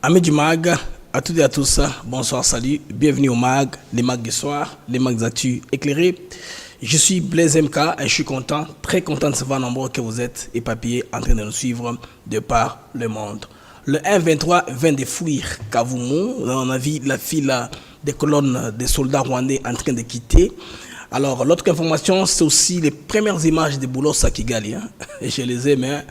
Amis du MAG, à toutes et à tous, bonsoir, salut, bienvenue au MAG, les MAG du soir, les MAG d'actu éclairés. Je suis Blaise MK et je suis content, très content de savoir nombreux que vous êtes éparpillés en train de nous suivre de par le monde. Le M23 vient de fuir Kavumu, on a vu la file des colonnes des soldats rwandais en train de quitter. Alors l'autre information, c'est aussi les premières images de Boulos à Kigali. Je les ai, mais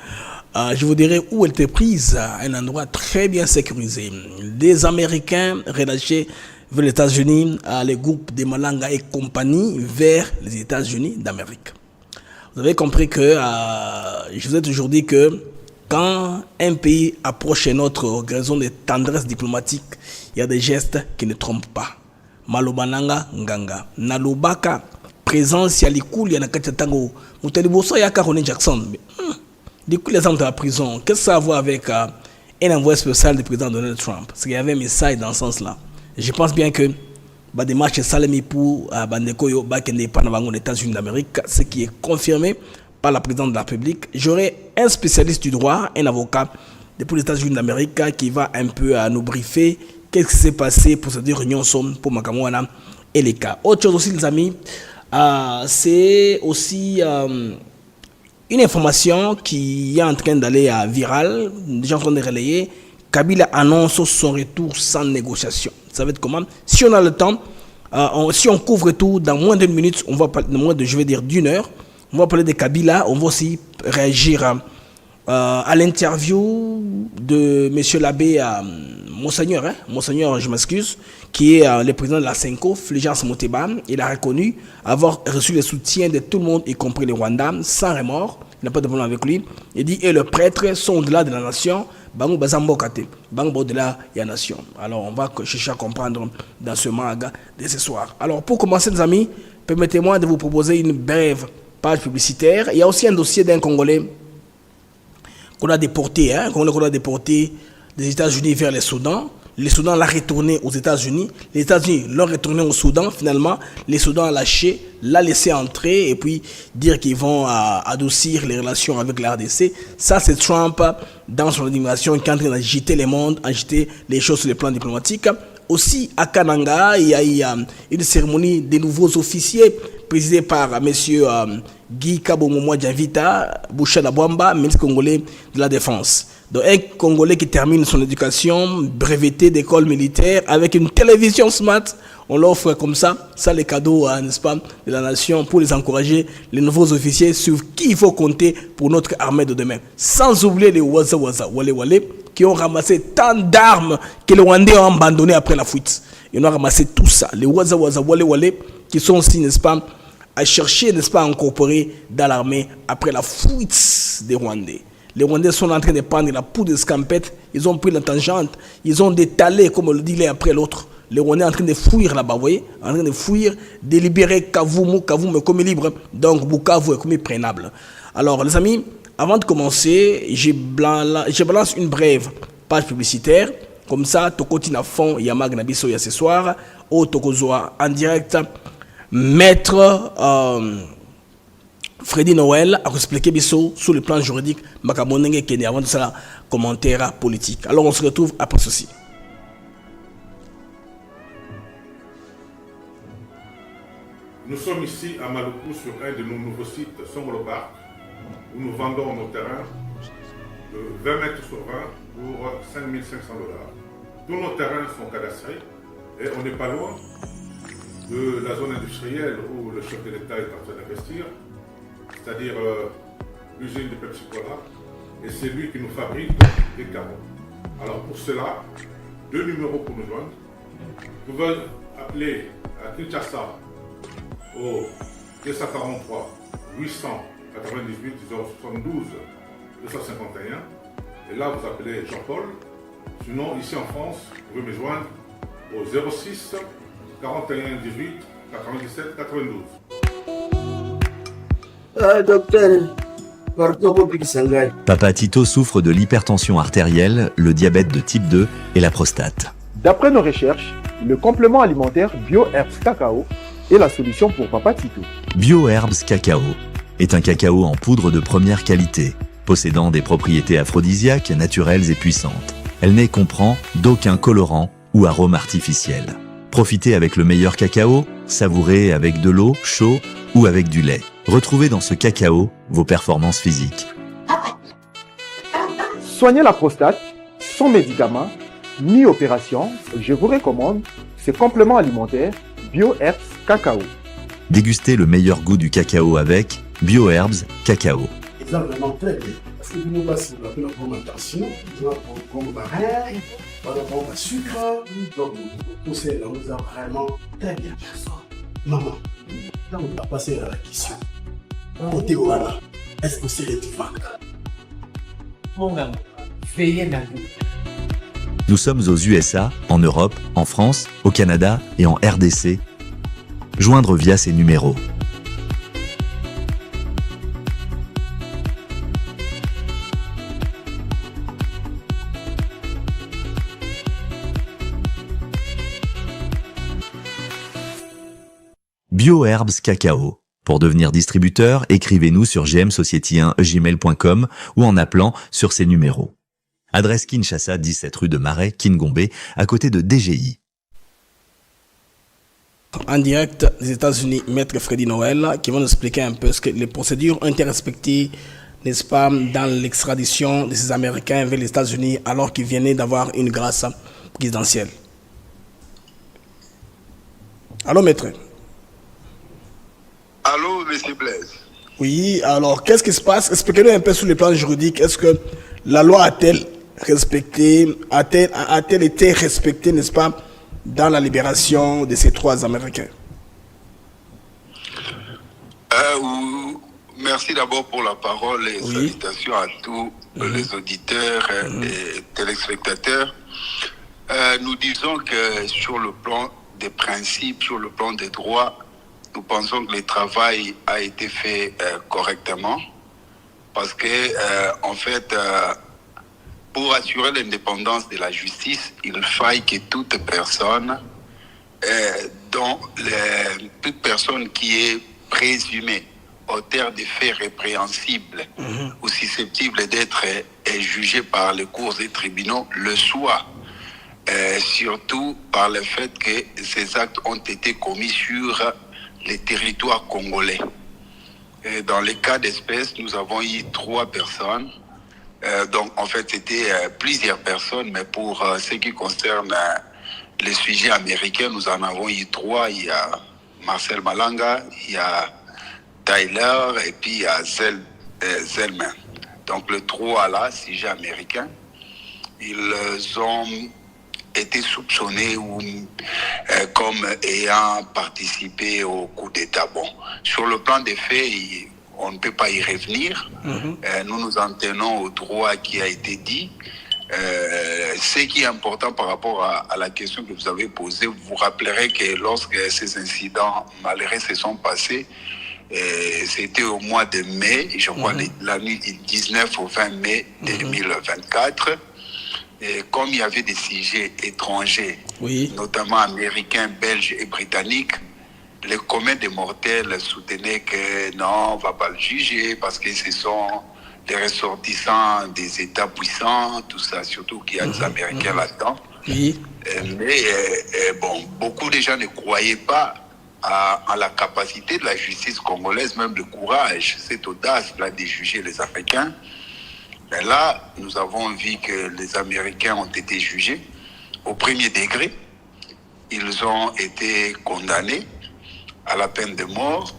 je vous dirai où elle était prise, à un endroit très bien sécurisé. Les Américains relâchés vers les États-Unis, les groupes de Malanga et compagnie vers les États-Unis d'Amérique. Vous avez compris que je vous ai toujours dit que quand un pays approche un autre, raison de tendresse diplomatique, il y a des gestes qui ne trompent pas. Malobananga nganga. Nalobaka présence ya likuli ya nakati tango. Muteliboso ya Ronnie Jackson. Du coup, les gens de la prison, qu'est-ce que ça a à voir avec un envoyé spécial du président Donald Trump? Parce qu'il y avait un message dans ce sens-là. Je pense bien que des matchs salami pour Bandekoyo, Bakende, Panabango, les États-Unis d'Amérique, ce qui est confirmé par la présidente de la République. J'aurai un spécialiste du droit, un avocat depuis les États-Unis d'Amérique qui va un peu nous briefer qu'est-ce qui s'est passé pour cette réunion somme pour Makamouana et les cas. Autre chose aussi, les amis, c'est aussi une information qui est en train d'aller viral, des gens sont en train de relayer. Kabila annonce son retour sans négociation. Ça va être comment? Si on a le temps, si on couvre tout dans moins d'une minute, on va parler, je vais dire d'une heure, on va parler de Kabila, on va aussi réagir à l'interview de M. l'abbé Monseigneur, Monseigneur, je m'excuse, qui est le président de la CENCO, Fulgence Moteba. Il a reconnu avoir reçu le soutien de tout le monde, y compris les Rwandais, sans remords. Il n'a pas de problème avec lui. Il dit, et les prêtres sont au-delà de la nation. Bango Bazambo Kate, Bango au-delà de la nation. Alors, on va chercher à comprendre dans ce mag de ce soir. Alors, pour commencer, les amis, permettez-moi de vous proposer une brève page publicitaire. Il y a aussi un dossier d'un Congolais qu'on a déporté, qu'on a déporté des États-Unis vers le Soudan. Le Soudan l'a retourné aux États-Unis. Les États-Unis l'ont retourné au Soudan. Finalement, les Soudans ont lâché, l'a laissé entrer et puis dire qu'ils vont adoucir les relations avec la RDC. Ça, c'est Trump dans son administration qui est en train d'agiter le monde, agiter les choses sur le plan diplomatique. Aussi, à Kananga, il y a eu une cérémonie des nouveaux officiers présidée par M. Guy Kabomomo Djavita, Boucha Dabwamba, ministre congolais de la Défense. Donc, un Congolais qui termine son éducation, breveté d'école militaire, avec une télévision smart, on l'offre comme ça les cadeaux, n'est-ce pas, de la nation pour les encourager, les nouveaux officiers sur qui il faut compter pour notre armée de demain. Sans oublier les Waza Waza, Wale Wale, qui ont ramassé tant d'armes que les Rwandais ont abandonnées après la fuite. Ils ont ramassé tout ça, les Waza Waza, Wale Wale, qui sont aussi, n'est-ce pas, à chercher, n'est-ce pas, à incorporer dans l'armée après la fuite des Rwandais. Les Rwandais sont en train de prendre la poudre de scampette, ils ont pris la tangente, ils ont détalé, comme on le dit l'un après l'autre. Les Rwandais sont en train de fuir là-bas, vous voyez, en train de fuir, de libérer Kavumu est comme libre, donc Bukavu est comme prenable. Alors, les amis, avant de commencer, je balance une brève page publicitaire, comme ça, Tokoti à fond, Yamag Nabiso, ce soir, au Tokozoa en direct, maître Freddy Noël a expliqué Bisso sur le plan juridique, Makamonenge Kenya, avant de ça, commentaire politique. Alors on se retrouve après ceci. Nous sommes ici à Maluku sur un de nos nouveaux sites, Songolo Park, où nous vendons nos terrains de 20 mètres sur 20 pour 5 500 $. Tous nos terrains sont cadastrés et on n'est pas loin de la zone industrielle où le chef de l'État est en train d'investir, c'est-à-dire l'usine de Pepsi Cola, et c'est lui qui nous fabrique des carreaux. Alors pour cela, 2 numéros pour nous joindre. Vous pouvez appeler à Kinshasa au 243 898 072 251, et là vous appelez Jean-Paul. Sinon, ici en France, vous pouvez me joindre au 06 41 18 97 92. Docteur, Papa Tito souffre de l'hypertension artérielle, le diabète de type 2 et la prostate. D'après nos recherches, le complément alimentaire BioHerbs Cacao est la solution pour Papa Tito. BioHerbs Cacao est un cacao en poudre de première qualité, possédant des propriétés aphrodisiaques, naturelles et puissantes. Elle n'est comprend d'aucun colorant ou arôme artificiel. Profitez avec le meilleur cacao, savourez avec de l'eau, chaud ou avec du lait. Retrouvez dans ce cacao vos performances physiques. Soigner la prostate sans médicaments ni opération, je vous recommande ce complément alimentaire BioHerbs Cacao. Dégustez le meilleur goût du cacao avec BioHerbs Cacao. Ça vraiment très bien. Parce que nous passons la bonne alimentation, nous avons comme barrière, nous avons le sucre, donc tout ça là, nous avons vraiment très bien. Maman, là on va passer à la question. Côté voilà, est-ce que c'est réticent? Mon homme, veillez dans vous. Nous sommes aux USA, en Europe, en France, au Canada et en RDC. Joindre via ces numéros. BioHerbs Cacao. Pour devenir distributeur, écrivez-nous sur gmsociety1gmail.com ou en appelant sur ces numéros. Adresse Kinshasa, 17 rue de Marais, Kingombe, à côté de DGI. En direct des États-Unis, Maître Freddy Noël, qui va nous expliquer un peu ce que les procédures ont été respectées, n'est-ce pas, dans l'extradition de ces Américains vers les États-Unis alors qu'ils venaient d'avoir une grâce présidentielle. Allô, Maître? Allô, monsieur Blaise. Oui, alors qu'est-ce qui se passe? Expliquez-nous un peu sur le plan juridique. Est-ce que la loi a-t-elle été respectée, n'est-ce pas, dans la libération de ces 3 Américains? Merci d'abord pour la parole et salutations à tous les auditeurs et téléspectateurs. Nous disons que sur le plan des principes, sur le plan des droits, nous pensons que le travail a été fait correctement parce que, en fait, pour assurer l'indépendance de la justice, il faille que toute personne, toute personne qui est présumée auteur de faits répréhensibles ou susceptible d'être jugée par les cours et tribunaux le soit. Surtout par le fait que ces actes ont été commis sur les territoires congolais. Et dans les cas d'espèce, nous avons eu 3 personnes. Donc, en fait, c'était plusieurs personnes, mais pour ce qui concerne les sujets américains, nous en avons eu 3. Il y a Marcel Malanga, il y a Tyler et puis il y a Zellman. Donc, les 3 là, sujets américains, ils ont été soupçonnés comme ayant participé au coup d'État. Bon, sur le plan des faits, on ne peut pas y revenir. Nous nous en tenons au droit qui a été dit. Ce qui est important par rapport à la question que vous avez posée, vous vous rappellerez que lorsque ces incidents malheureux se sont passés, c'était au mois de mai, je crois la nuit du 19 au 20 mai 2024. Et comme il y avait des sujets étrangers, notamment américains, belges et britanniques, les communs des mortels soutenaient que non, on ne va pas le juger parce que ce sont des ressortissants des États puissants, tout ça, surtout qu'il y a des Américains là-dedans. Mais bon, beaucoup de gens ne croyaient pas à la capacité de la justice congolaise, même le courage, cette audace-là de juger les Africains. Mais là, nous avons vu que les Américains ont été jugés au premier degré. Ils ont été condamnés à la peine de mort.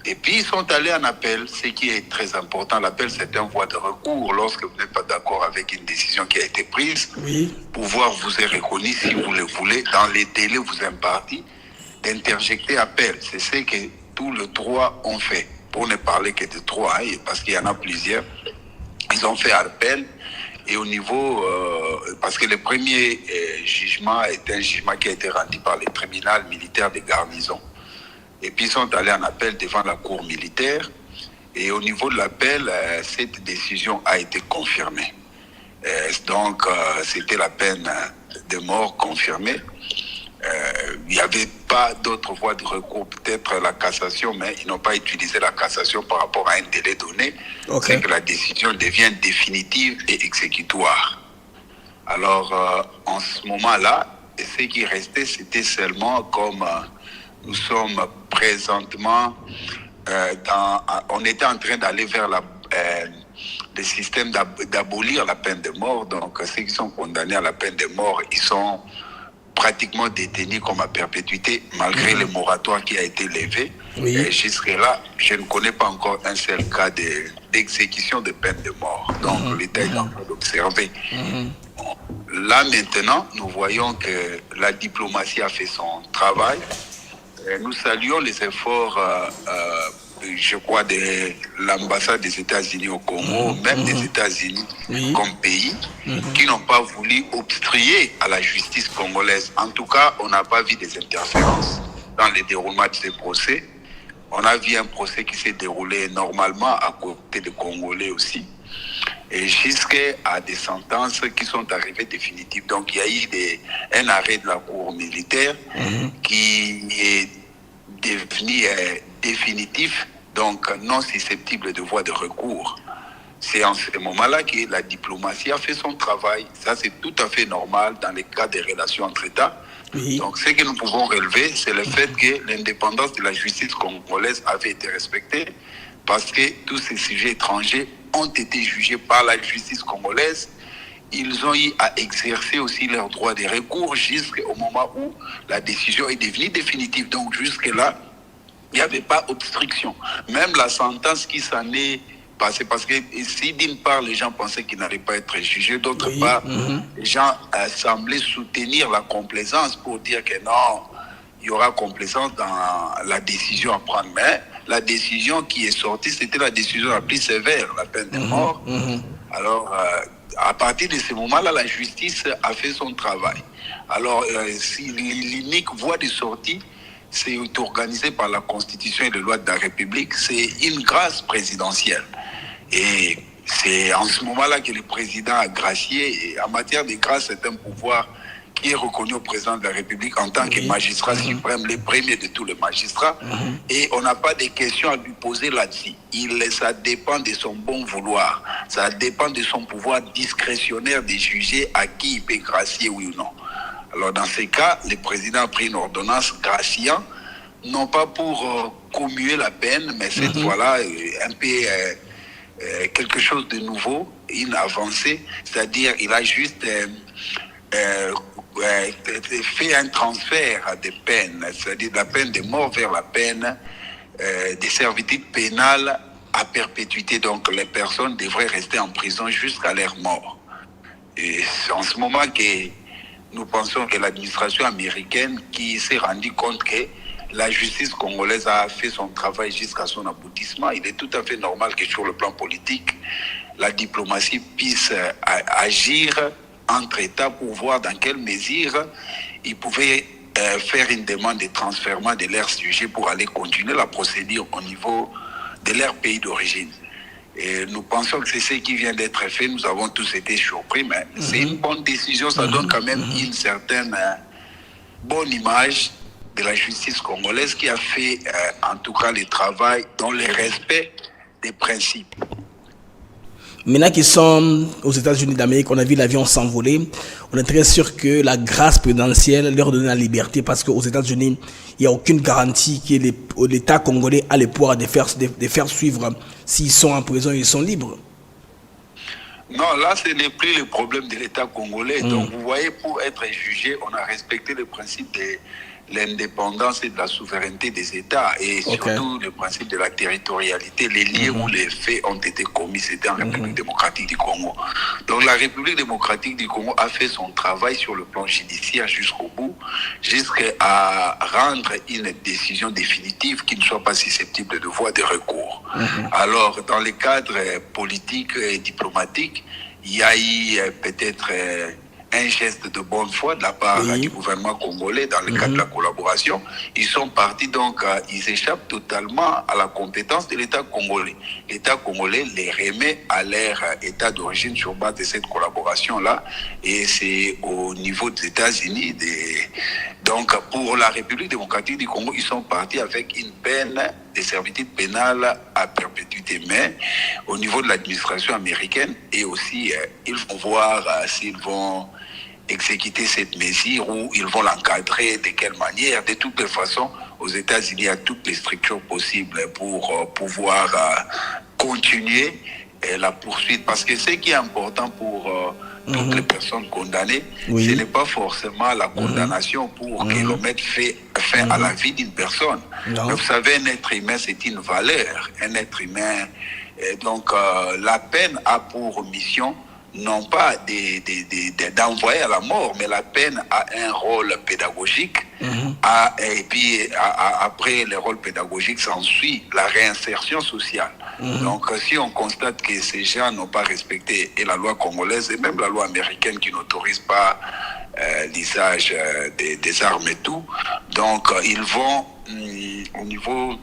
Et puis, ils sont allés en appel, ce qui est très important. L'appel, c'est une voie de recours. Lorsque vous n'êtes pas d'accord avec une décision qui a été prise, pouvoir vous est reconnu, si vous le voulez, dans les délais vous impartis, d'interjecter appel. C'est ce que tous les 3 ont fait. Pour ne parler que de 3, parce qu'il y en a plusieurs. Ils ont fait appel et au niveau, parce que le premier jugement est un jugement qui a été rendu par le tribunal militaire de garnison. Et puis ils sont allés en appel devant la cour militaire et au niveau de l'appel, cette décision a été confirmée. Donc c'était la peine de mort confirmée. Il n'y avait pas d'autre voie de recours, peut-être la cassation, mais ils n'ont pas utilisé la cassation par rapport à un délai donné. C'est que la décision devient définitive et exécutoire. Alors, en ce moment-là, ce qui restait, c'était seulement comme nous sommes présentement on était en train d'aller vers le système d'abolir la peine de mort. Donc, ceux qui sont condamnés à la peine de mort, ils sont pratiquement détenus comme à perpétuité, malgré le moratoire qui a été levé. Oui. Et jusque-là, je ne connais pas encore un seul cas d'exécution de peine de mort. Donc, l'État est en train d'observer. Là, maintenant, nous voyons que la diplomatie a fait son travail. Nous saluons les efforts, je crois, de l'ambassade des États-Unis au Congo, même des États-Unis comme pays, qui n'ont pas voulu obstruer à la justice congolaise. En tout cas, on n'a pas vu des interférences dans le déroulement de ces procès. On a vu un procès qui s'est déroulé normalement à côté des Congolais aussi, et jusqu'à des sentences qui sont arrivées définitives. Donc il y a eu un arrêt de la Cour militaire qui est devenu définitif, donc non susceptible de voie de recours. C'est en ce moment-là que la diplomatie a fait son travail. Ça, c'est tout à fait normal dans les cas des relations entre États. Oui. Donc, ce que nous pouvons relever, c'est le fait que l'indépendance de la justice congolaise avait été respectée, parce que tous ces sujets étrangers ont été jugés par la justice congolaise. Ils ont eu à exercer aussi leur droit de recours jusqu'au moment où la décision est devenue définitive. Donc, jusque-là, il n'y avait pas obstruction. Même la sentence qui s'en est passée, parce que si d'une part, les gens pensaient qu'ils n'allaient pas être jugés, d'autre part, les gens semblaient soutenir la complaisance pour dire que non, il y aura complaisance dans la décision à prendre. Mais la décision qui est sortie, c'était la décision la plus sévère, la peine de mort. Alors, à partir de ce moment-là, la justice a fait son travail. Alors, si l'unique voie de sortie, c'est organisé par la Constitution et les lois de la République, c'est une grâce présidentielle. Et c'est en ce moment-là que le président a gracié. Et en matière de grâce, c'est un pouvoir qui est reconnu au président de la République en tant que magistrat suprême, le premier de tous les magistrats. Et on n'a pas de questions à lui poser là-dessus. Ça dépend de son bon vouloir. Ça dépend de son pouvoir discrétionnaire de juger à qui il peut gracier, oui ou non. Alors dans ces cas, le président a pris une ordonnance graciant, non pas pour commuer la peine, mais cette fois-là, un peu quelque chose de nouveau, une avancée, c'est-à-dire il a juste fait un transfert de peine, c'est-à-dire de la peine de mort vers la peine de servitude pénale à perpétuité. Donc les personnes devraient rester en prison jusqu'à leur mort. Et c'est en ce moment que nous pensons que l'administration américaine qui s'est rendue compte que la justice congolaise a fait son travail jusqu'à son aboutissement, il est tout à fait normal que sur le plan politique, la diplomatie puisse agir entre États pour voir dans quelle mesure ils pouvaient faire une demande de transfèrement de leurs sujets pour aller continuer la procédure au niveau de leur pays d'origine. Et nous pensons que c'est ce qui vient d'être fait. Nous avons tous été surpris, mais c'est une bonne décision. Ça donne quand même une certaine bonne image de la justice congolaise qui a fait en tout cas le travail dans le respect des principes. Maintenant qu'ils sont aux États-Unis d'Amérique, on a vu l'avion s'envoler. On est très sûr que la grâce présidentielle leur donne la liberté, parce qu'aux États-Unis, il n'y a aucune garantie que l'État congolais a le pouvoir de faire suivre. S'ils sont en prison, ils sont libres. Non, là, ce n'est plus le problème de l'État congolais. Donc, vous voyez, pour être jugé, on a respecté le principe de l'indépendance et de la souveraineté des États, et surtout le principe de la territorialité. Les lieux où les faits ont été commis, c'était en République démocratique du Congo. Donc la République démocratique du Congo a fait son travail sur le plan judiciaire jusqu'au bout, jusqu'à rendre une décision définitive qui ne soit pas susceptible de voie de recours. Alors, dans le cadre politique et diplomatique, il y a eu peut-être un geste de bonne foi de la part du gouvernement congolais dans le cadre de la collaboration. Ils sont partis, donc ils échappent totalement à la compétence de l'État congolais. L'État congolais les remet à leur état d'origine sur base de cette collaboration-là, et c'est au niveau des États-Unis Donc, pour la République démocratique du Congo, ils sont partis avec une peine de servitude pénale à perpétuité. Mais au niveau de l'administration américaine, et aussi, ils vont voir s'ils vont exécuter cette mesure ou ils vont l'encadrer, de quelle manière. De toutes les façons, aux États-Unis, il y a toutes les structures possibles pour pouvoir continuer la poursuite. Parce que ce qui est important pour toutes les personnes condamnées, ce n'est pas forcément la condamnation pour que l'on mette fin à la vie d'une personne. Mais vous savez, un être humain, c'est une valeur. Un être humain, donc la peine a pour mission non pas d'envoyer à la mort, mais la peine a un rôle pédagogique. Et puis après le rôle pédagogique s'ensuit la réinsertion sociale. Donc si on constate que ces gens n'ont pas respecté et la loi congolaise et même la loi américaine qui n'autorise pas l'usage des armes et tout, donc ils vont au niveau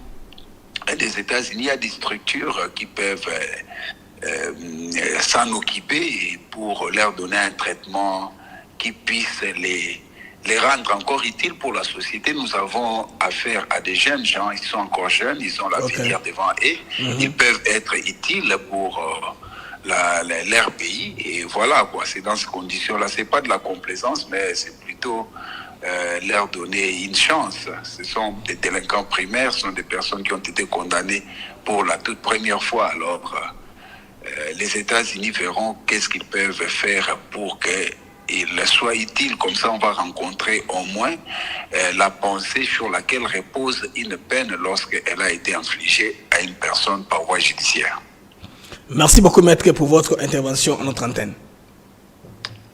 des États-Unis, il y a des structures qui peuvent s'en occuper pour leur donner un traitement qui puisse les rendre encore utiles pour la société. Nous avons affaire à des jeunes gens, ils sont encore jeunes, ils ont l'avenir devant eux, ils peuvent être utiles pour leur pays, et voilà quoi, c'est dans ces conditions-là, c'est pas de la complaisance, mais c'est plutôt leur donner une chance. Ce sont des délinquants primaires, ce sont des personnes qui ont été condamnées pour la toute première fois, alors les États-Unis verront qu'est-ce qu'ils peuvent faire pour qu'ils soient utiles. Comme ça, on va rencontrer au moins la pensée sur laquelle repose une peine lorsqu'elle a été infligée à une personne par voie judiciaire. Merci beaucoup, Maître, pour votre intervention à notre antenne.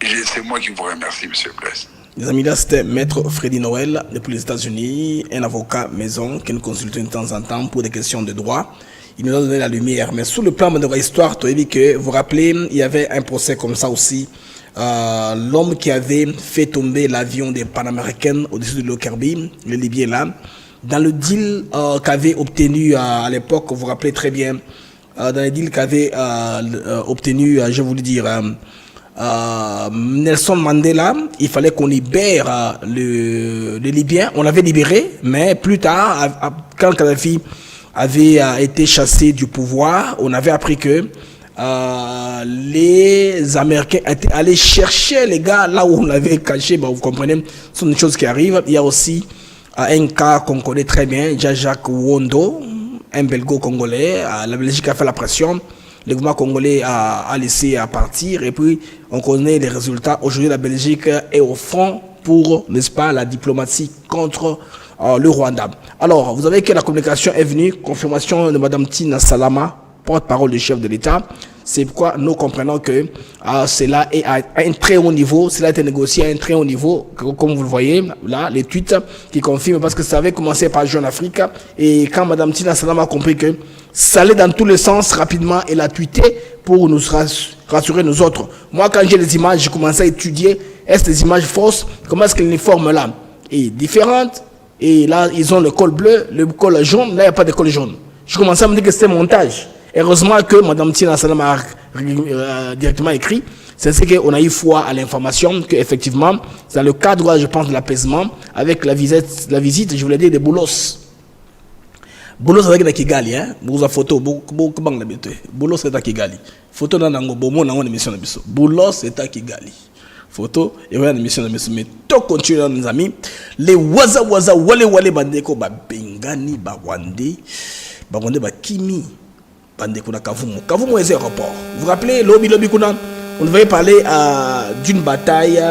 C'est moi qui vous remercie, M. Blaise. Les amis, là, c'était Maître Freddy Noël, depuis les États-Unis, un avocat maison qui nous consulte de temps en temps pour des questions de droit. Il nous a donné la lumière. Mais sous le plan de notre histoire, tu as dit que, vous vous rappelez, il y avait un procès comme ça aussi. L'homme qui avait fait tomber l'avion des Panaméricaines au-dessus de Lockerbie, le Libyen là, dans le deal qu'avait obtenu à l'époque, vous vous rappelez très bien, dans le deal qu'avait obtenu, je vous le dire, Nelson Mandela, il fallait qu'on libère le Libyen. On l'avait libéré, mais plus tard, quand Kadhafi avait été chassé du pouvoir, on avait appris que les Américains étaient allés chercher les gars là où on l'avait caché. Vous comprenez, ce sont des choses qui arrivent. Il y a aussi un cas qu'on connaît très bien, Jean-Jacques Wondo, un belgo-congolais. La Belgique a fait la pression, le gouvernement congolais a laissé partir, et puis on connaît les résultats. Aujourd'hui, la Belgique est au front pour, n'est-ce pas, la diplomatie contre le Rwanda. Alors, vous savez que la communication est venue, confirmation de Mme Tina Salama, porte-parole du chef de l'État. C'est pourquoi nous comprenons que cela est à un très haut niveau, cela a été négocié à un très haut niveau, comme vous le voyez, là, les tweets qui confirment, parce que ça avait commencé par Jeune Afrique, et quand Mme Tina Salama a compris que ça allait dans tous les sens rapidement, elle a tweeté pour nous rassurer nous autres. Moi, quand j'ai les images, j'ai commencé à étudier, est-ce des images fausses, comment est-ce que l'uniforme là est différente. Et là, ils ont le col bleu, le col jaune. Là, il n'y a pas de col jaune. Je commençais à me dire que c'était montage. Heureusement que Mme Tina Salama a directement écrit. C'est ce qu'on a eu foi à l'information qu'effectivement, c'est dans le cadre, je pense, de l'apaisement, avec la visite, je voulais dire, de Boulos. Boulos avec la Kigali, hein. Vous avez photo, Boulos est à Kigali. Photo dans le Bomo, dans l'émission de Bissot. Boulos est à Kigali. Photo et voilà l'émission de mais tout continue nos amis les waza wale bandeko ba bengani ba wande ba kimi bandeko na kavumu est aéroport. Vous vous rappelez lobby kuna on devait parler d'une bataille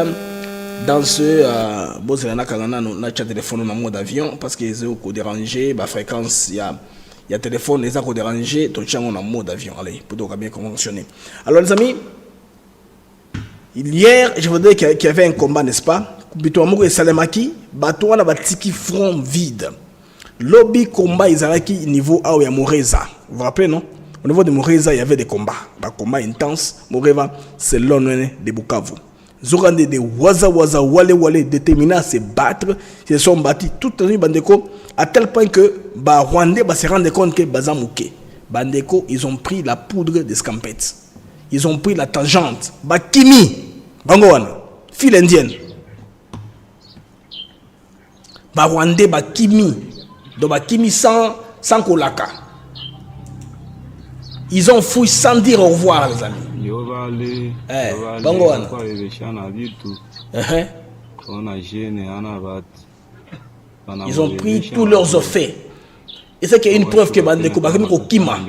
dans ce bozela kangana na chat téléphone en mode avion parce que ils ont dérangé ba fréquence il y a téléphone les a dérangé tout tient en mode avion allez pour donc bien conventionner. Alors les amis, hier, je voudrais qu'il y avait un combat, n'est-ce pas? Bitoamoko et Salemaki, Batouana Batiki front vide. Lobby combat Izaraki niveau A ou Moreza. Vous vous rappelez, non? Au niveau de Moreza, il y avait des combats. Des combats intenses. Moreva, c'est l'homme de Bukavu. Zorande de Waza Wale déterminés à se battre. Ils se sont battus toute la nuit, Bandeko, à tel point que Rwandais se rendent compte que Bazamouké. Bandeko, ils ont pris la poudre des scampettes. Ils ont pris la tangente. Bakimi, Bangoana, file indienne. ba Rwandais ba kimi donc ba kimi sans kolaka. Ils ont fouillé sans dire au revoir, les amis. Ils ont pris tous leurs effets. Et c'est qu'il y a une preuve que Bandeko Bakemi Kima.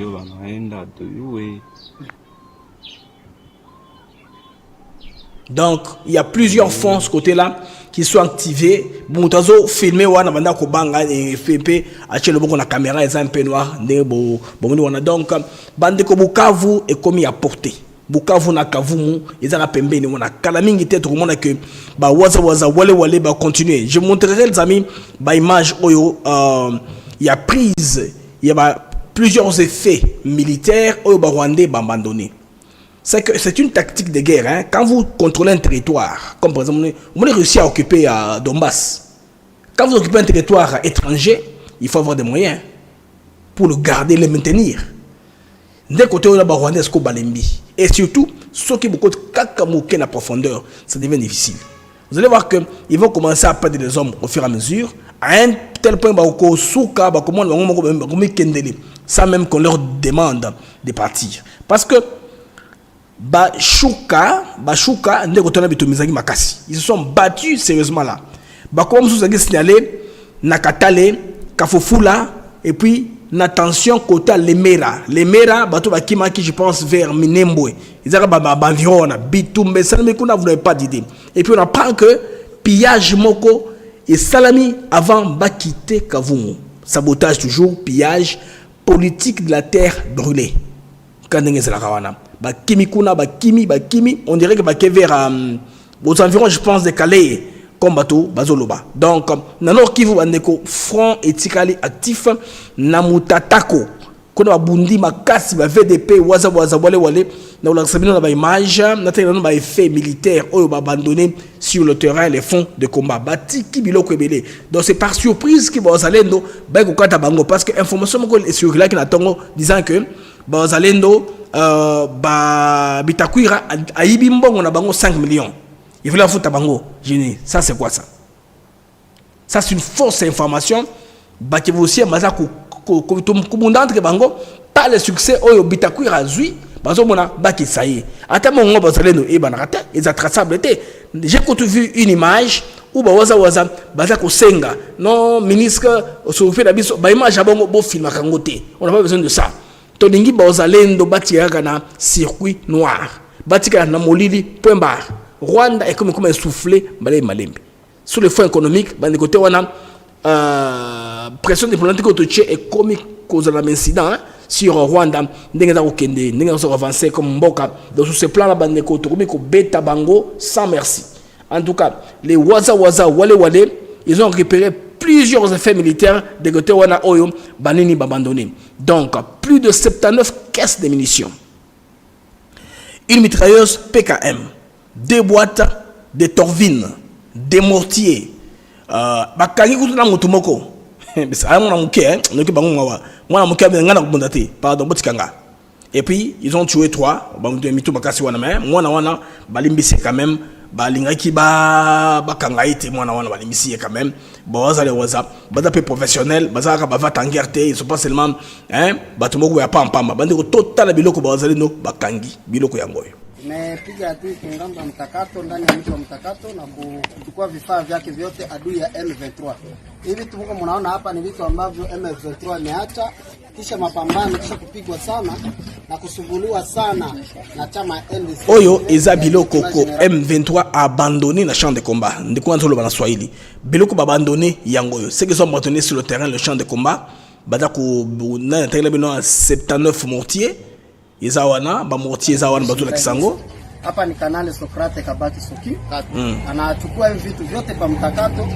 Donc, il y a plusieurs fonds ce côté-là qui sont activés. Bon, tu as filmé wana banda ko banga et FP acheter le bon la caméra est un peu noir bon donc Bandeko Bukavu est commis à portée. Bukavu na Kavumu ils ont pembe ni wana kala mingi tete tout le monde que ba waza wale ba continuer. Je montrerai les amis ba image oyo il y a prise, il y a plusieurs effets militaires oyo ba Rwandais ba abandonné. C'est que c'est une tactique de guerre. Hein. Quand vous contrôlez un territoire, comme par exemple, vous avez réussi à occuper Donbass. Quand vous occupez un territoire étranger, il faut avoir des moyens pour le garder, le maintenir. D'un côté, on a Rwandais Balembi. Et surtout, ceux qui beaucoup de kakamouké en profondeur, ça devient difficile. Vous allez voir qu'ils vont commencer à perdre des hommes au fur et à mesure. À un tel point, sans même qu'on leur demande de partir. Parce que Bashuka, ils se sont battus sérieusement là. Comme vous avez signalé, Nakatale, Kafofula, et puis n'attention côté Lemera. Lemera, bateau Bakima qui je pense vers Minembwe. Ils ont environ Bitumbe, Salami Kuna, vous n'avez pas d'idée. Et puis on apprend que pillage Moko et Salami avant de quitter Kavumu. Sabotage toujours, pillage, politique de la terre brûlée. Bakimi kuna bakimi on dirait que baké vers aux environs je pense de Calais comme bateau bazoloba donc nanor Kivu bandeko front etikali actif na mutatako kuna babundi makasi ba VDP waza wale na la sabino na ba image na tena na ba effet militaire oyo ba abandonné sur le terrain les fonds de combat batiki biloko ebele donc c'est par surprise que bazalendo ba ko kata bango parce que information moko sur là qui natongo disant que bazalendo Bitakwira aibi mbongo na bango 5 millions. Il voulait foutre bango. Je dis ça c'est quoi ça? Ça c'est une fausse information. Baki aussi maza ko kumundante bango pas le succès oyo Bitakwira zui bazo mona baki saye. Ata mongo bazalendo e banarata ils traçable été. J'ai vu une image où baza baza ko senga non ministre au fait la biso ba image bango bo film kangote. On n'a pas besoin de ça. Tolingi bazalendo batika na circuit noir batika na molili point barre Rwanda est comme essoufflé malembe sur le front économique bandi côté wana pression diplomatique autoché est comme cause de l'incident sur Rwanda ndenge za okende ndenge za avancer comme mboka dans ce plan là bandi côté ko beta bango sans merci. En tout cas les waza wale ils ont récupéré plusieurs effets militaires de côté wana oyo banini abandonné. Donc plus de 79 caisses de munitions, une mitrailleuse PKM, 2 boîtes de torvines, des mortiers, bakangi kutuna mutumoko. Ça mon amuké hein, noki bango ngawa. Moi amuké ngana kubondate, pardon botikanga. Et puis ils ont tué 3, bango mitu bakasi wana mais wana balimbisi quand même. Balingaki bakanga ite mwana wana balimisi quand même baza les WhatsApp baza peu professionnel baza ka bava tangerte ils sont pas seulement hein batumoko ya pamba bandi ko total biloko baza no bakangi biloko yango. Tumepiga tu ngamba mtakato ndani ya mji wa mtakato na kuchukua vifaa vyake vyote adui ya M23. Hivi tuko mnaona hapa ni vitu ambavyo M23 imeacha kisha mapambano kisha kupigwa sana na kusumbuliwa sana na chama NDC. Oyo eza biloko ko M23 a abandonné na champ de combat. Ndiko ntolo bana Swahili. Biloko ba abandonné yango yo. Ceux qui sont abandonnés sur le terrain le champ de combat bada ko na tele bino 79 mortiers. Eza wana ba mortiers eza wana bato la kisango. Hapa ni kanali Sokrate Kabati Soki. Anachukua vitu vyote pa mtakato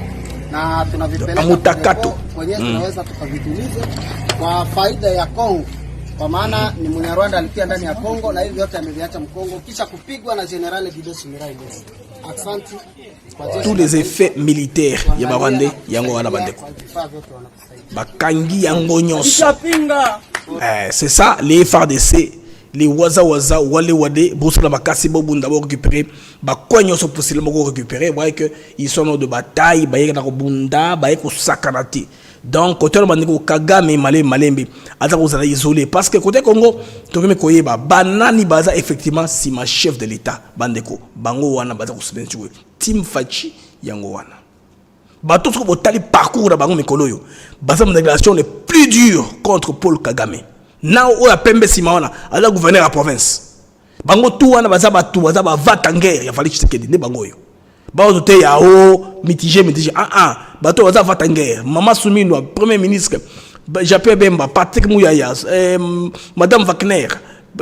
na tunavipeleka mutakato kwenye tunaweza tukavitulize kwa faida ya Kongo. Kwa maana ni Munyarwanda alipia ndani ya Kongo na hivi yote ameviacha Mkongo kisha kupigwa na General Gideon Mirai. Asante. Tous les effets militaires ya Rwanda yango wana bandeko. Bakangi yango nyonso. C'est ça les FARDC les waza wale wade bosso la bakasi bo bunda bo récupérer ba koigno so possible mo récupérer voyez que ils sont de bataille ba yeka ko bunda ba yeko sakanati donc côté bandeko Kagame malembe ata ko zala isolé parce que côté Congo to me koyeba banani baza effectivement si ma chef de l'état bandeko bango wana baza ko subventionner Tim Fachi yango wana bato ko botali parcours na bango mikolo yo baza mon déclaration les plus dures contre Paul Kagame. Na o ya pembe simaona ala gouverneur à province bango tout wana baza ba vata guerre ya fali Tshisekedi ne bango yo bazo te ya o mitigé bato baza vata guerre mama Soumino premier ministre Japé Bemba Patrick Mouyaya madame Wagner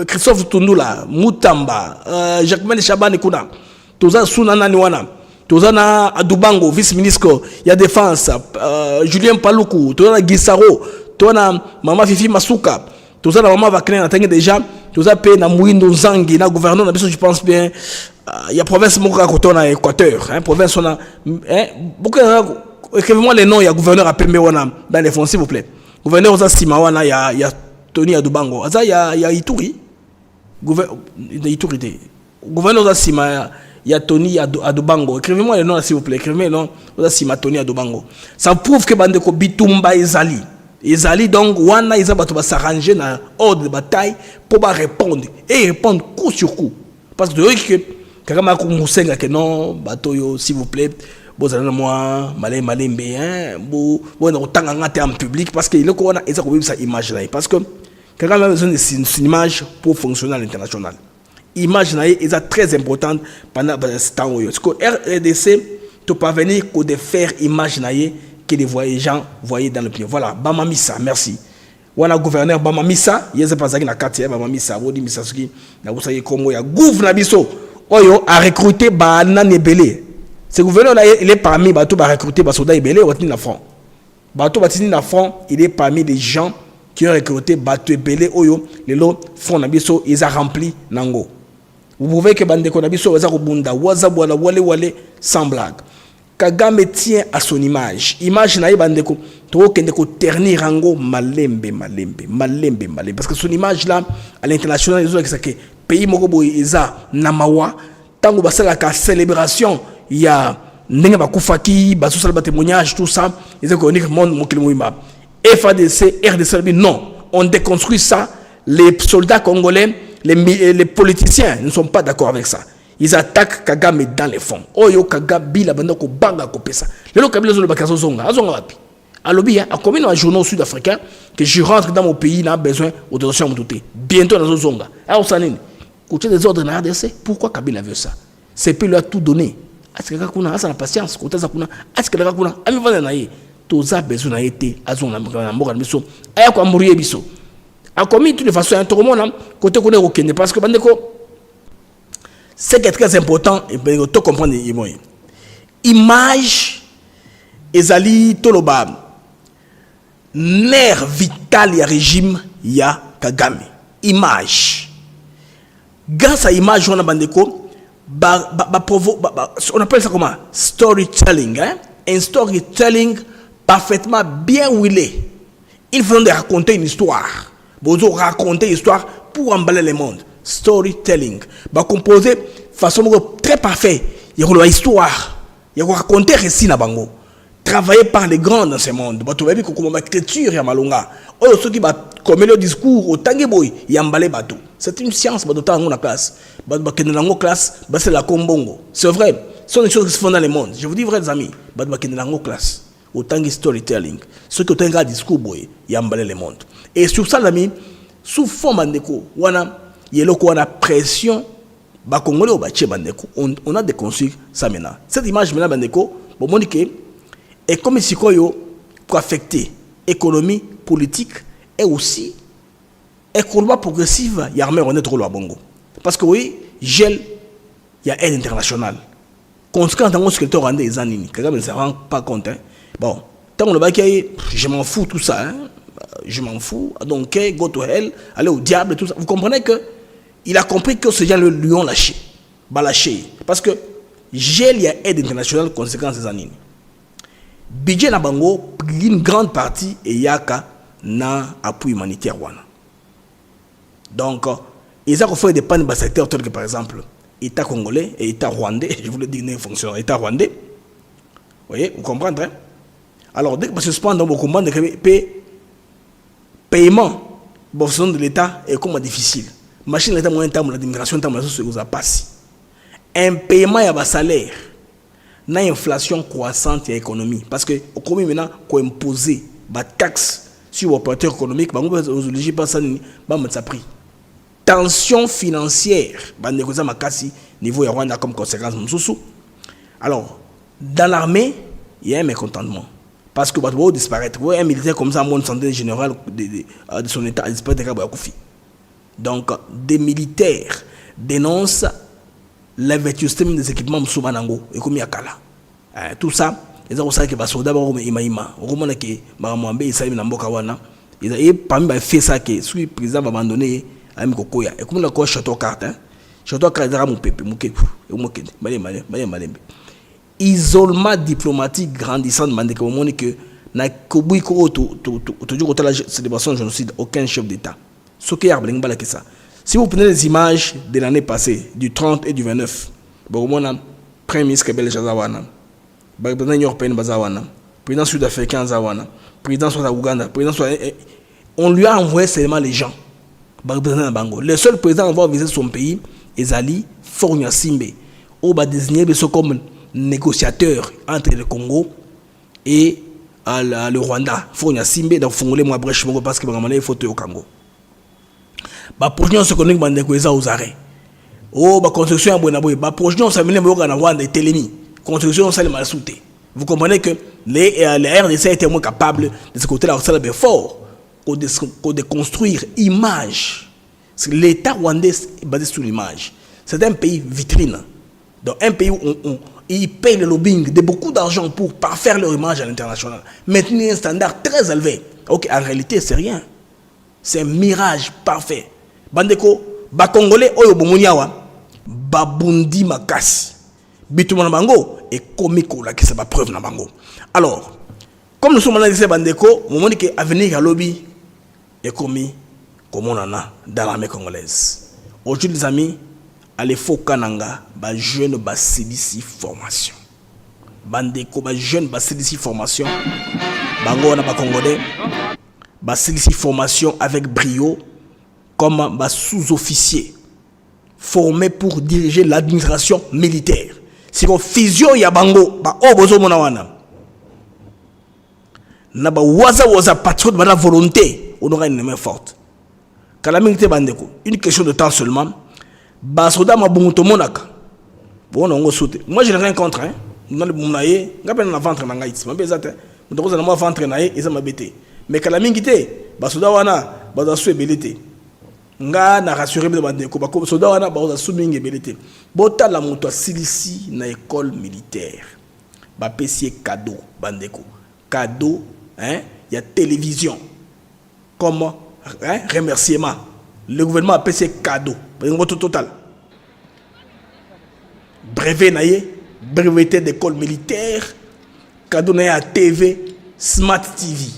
Christophe Tundula Mutamba Jacqueline Chabani kuna toza sunana ni wana toza na Adubango vice ministre ya défense Julien Paluku toza na Gisaro toza na mama Fifi Masuka toza na maman Wagner na déjà toza pe na Mwindo Nzangi na gouverneur na biso je pense bien il y a province moka ko na Équateur hein province on a beaucoup écrivez-moi les noms il y a gouverneur à Pembe wana dans les fonds s'il vous plaît gouverneur oza sima wana il y a Tony Adubango aza il y a Ituri gouverneur oza sima il y a Tony Adubango écrivez-moi les noms s'il vous plaît écrivez les noms oza sima Tony Adubango ça prouve que bandeko bitumba ezali Ezali donc wana ils ont s'arranger dans ordre de bataille pour répondre et répondre coup sur coup parce que Kagame a commencé que non bateau s'il vous plaît vous allez moi malembe hein vous autant en public parce que il est qu'on a ça comme ça image là parce que Kagame a besoin d'une image pour fonctionner à l'international image là est très importante pendant ce temps parce que RDC tu parvenir qu'au de faire image là que les gens voyaient dans l'opinion. Voilà, Bamamisa, merci. Wana gouverneur Bamamisa, yeze pas na quartier Bamamisa, wodi misaski na busaye Congo ya gouverneur biso. Oyo a recruté Banane Ebele. Ce gouverneur là il est parmi bato ba recruter ba soldats Ebele watini na front. Bato batini na front, il est parmi les gens qui ont recruté bato Ebele oyo lelo front na biso ils a rempli nango. Vous pouvez que bandeko na biso waza ko bunda waza bwala wale sans blague. Kagame tient à son image. Image na bandeko to kende ko ternir rango malembe. Parce que son image là à l'international ils ont que pays moko boy eza na mawa tango basala ka célébration il y a ndenge bakufaki basosala ba témoignage tout ça ils ont connu monde mokili moima. FADC RDC non, on déconstruit ça. Les soldats congolais, les politiciens ne sont pas d'accord avec ça. Ils attaquent Kagame dans les fonds. Oyo Kagame la bande ko banga ko pesa. Le Kabila zo le bakazo zonga. Azonga wapi? Alobi a commis dans un journal sud-africain que je rentre dans mon pays n'a besoin d'autorisation m'douter. Bientôt dans zonga. Alors ça nini? Côté des ordres na RDC, pourquoi Kabila veut ça? C'est puis lui a tout donné. Est-ce que kuna asa na patience côté ça kuna? Est-ce que kuna ami vana na ye? Toza besoin na été azonga na mboka biso. Aya ko amurier biso. A commis de toute façon un tourment côté connaît aucun parce que bandeko c'est qui est très important et bien tout comprendre image ezali toloba nerf vital ya régime ya Kagame image grâce à image on a bandeko on appelle ça comment storytelling hein un storytelling parfaitement bien huilé il faut de raconter une histoire vous raconter une histoire pour emballer le monde storytelling ba composer façon très parfait il y a une histoire il y a raconter récit na bango travailler par les grands dans ce monde ba to baby ko comme écriture ya malonga oyo ceux qui ba comme le discours au tangi boy ya mbalé bato c'est une science ba dotan na classe ba kenela ngo classe ba c'est la kombongo c'est vrai ce sont des choses qui se font dans le monde je vous dis vrai les amis ba kenela ngo classe au tangi storytelling ceux qui ont un discours boy ya mbalé le monde et sur ça l'ami sous fond bandeko wana yeloko wana pression ba congolais au baché bandeko on a déconstruit ça maintenant cette image maintenant bandeko bon monique et comme si koyo pour affecter économie politique et aussi économie progressive y a armée on est trop loin bongo parce que oui gel il y a aide internationale conséquent dans ce que tu rendez les années Kagame ne se rend pas compte hein? Bon tant le baké je m'en fous tout ça hein? Je m'en fous donc go to hell aller au diable tout ça vous comprenez que il a compris que ces gens lui ont lâché parce que gel y a aide internationale conséquence des années budget na bango une grande partie et yaka na appui humanitaire wana donc Ils ont fait des pannes dans secteur tel que par exemple État congolais et État rwandais, je voulais dire une fonction, État rwandais. Vous voyez, vous comprenez, hein? Alors, dès que se suspend dans vos combats, le paiement de l'État est comme difficile. Machine l'État moyen terme, l'administration terme, ça passe. Un paiement à salaire, une inflation croissante et l'économie. Parce que, comme maintenant, qu'on impose des taxes sur l'opérateur économique, on ne peut pas ça, ça prix. Tension financière, niveau de Rwanda comme conséquence. Alors, dans l'armée, il y a un mécontentement. Parce que vous disparaître. Un militaire comme ça, mon santé générale de son état a disparu. Donc, des militaires dénoncent l'investissement des équipements Moussoumanango et comme Yakala. Tout ça, ils ont ça qui va sauver d'abord Imaïma. Au moment où Maramouambe, il s'est mis dans Bokawana. Ils ont parmi les faits ça que le président va abandonner à Mikokoya. Et comme le château carte, château carte, mon pépé, isolement diplomatique grandissant demande que moment que na Kobuiko toujours la célébration de génocide aucun chef d'État. Ce qui est ça. Si vous prenez les images de l'année passée, du 30 et du 29, bon, Premier ministre Kebele Jazawana, président européen Bazawana, président sud-africain Zawana, président soit Ouganda, président soit, on lui a envoyé seulement les gens. Le seul président à avoir visité son pays est Ali Fornia Simbe, où va désigner comme négociateur entre le Congo et le Rwanda. Fornia Simbe, donc Fongolais moi brèche parce que il faut au Congo. Ba projet économique bande ko eza aux arrêts. Oh ba construction ya bona boy ba projet on s'amène na Rwanda et Télémi. Construction ça le mal souté. Vous comprenez que les RDC étaient moins capables de ce côté-là ça le fort de construire image. L'État rwandais est basé sur l'image. C'est un pays vitrine. Donc un pays où ils payent le lobbying de beaucoup d'argent pour parfaire leur image à l'international. Maintenir un standard très élevé. Ok, en réalité c'est rien. C'est un mirage parfait. Bandeko, ba Congolais, oyo bomuniawa, babundi makasi. Bitumba na bango, et komiko la qui c'est ma preuve na bango. Alors, comme nous sommes dans Bandeko, au moment que avenir à lobby est commis comme on en a dans l'armée congolaise. Aujourd'hui, les amis, allez faut kananga, ba jeune ba CDC formation. Bandeko, ba jeune ba CDC formation. Bango na ba Congolais. Bah, c'est formation avec brio comme bah, sous-officier formé pour diriger l'administration militaire. C'est une fusion ya bango bah obozo mona wana. Na ba waza patriote ba la volonté on aura une main forte. Kala militaire bandeko, une question de temps seulement. Ba soda ma bunguto monaka. Bon on saute. Moi je n'ai rien contre hein. Dans le munaye, ngapena na ventre na ngaitsi. Mabezate. Ndoko na mo ventre naye eza mabete. Mais quand la mingité, basoda wana baza su ebelité. Nga na rassurer de bandeko ba soda wana baza su mingi ebelité. Bota la moto silisi na école militaire. Ba pesier cadeau bandeko. Cadeau hein, il y a télévision. Comme hein, remerciement. Le gouvernement a payé cadeau. Total. Brevet naie, breveté d'école militaire, cadeau naie à TV, Smart TV.